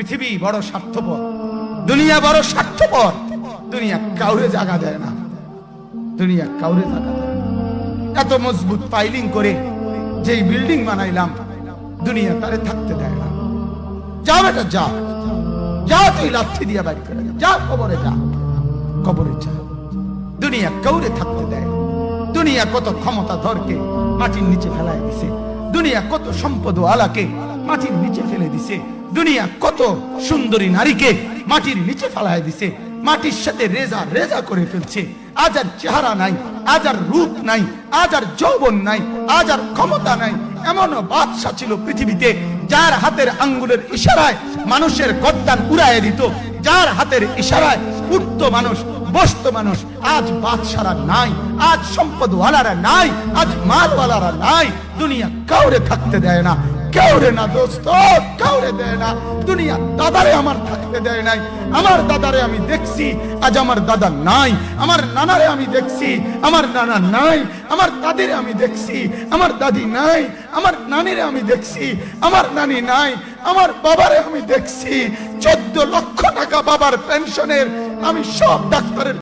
পৃথিবী বড় স্বার্থপর, দুনিয়া বড় স্বার্থপর। দুনিয়া কাউরে জায়গা দেয় না, দুনিয়া কাউরে জায়গা দেয় না। এত মজবুত পাইলিং করে যেই বিল্ডিং বানাইলাম, দুনিয়া তারে থাকতে দেয় না। যা বেটা যা, যা তুই লাথি দিয়া বাড়ি করে যা, কবরে যা, কবরে যা। দুনিয়া কাউরে থাকতে দেয় না। দুনিয়া কত ক্ষমতা ধরকে মাটির নিচে ফেলাই দিছে, দুনিয়া কত সম্পদ আলাকে মাটির নিচে ফেলে দিছে, দুনিয়া কত সুন্দরী নারীকে মাটির নিচে ফেলাই দিছে, মাটির সাথে রেজা রেজা করে ফেলছে। আজ আর চেহারা নাই, আজ আর রূপ নাই, আজ আর যৌবন নাই, আজ আর ক্ষমতা নাই। এমন বাদশা ছিল পৃথিবীতে যার হাতের আঙ্গুলের ইশারায় মানুষের গর্দান উড়াইয়া দিত, যার হাতের ইশারায় উঠতো মানুষ, বসতো মানুষ। আজ বাদশারা নাই, আজ সম্পদওয়ালারা নাই, আজ মালওয়ালারা নাই। দুনিয়া কাউরে থাকতে দেয় না, কাউরে না দোস্ত, কাউরে দেয় না। দুনিয়া দাদারে আমার থাকতে দেয় নাই। আমার দাদারে আমি দেখছি, আজ আমার দাদা নাই। আমার নানারে আমি দেখছি, আমার নানা নাই। আমার দাদিরে আমি দেখছি, আমার দাদি নাই। আমার নানিরে আমি দেখছি, আমার নানি নাই। আমার বাবারে আমি দেখছি, 14 লক্ষ টাকা বাবার পেনশনের আমি সব ডাক্তারের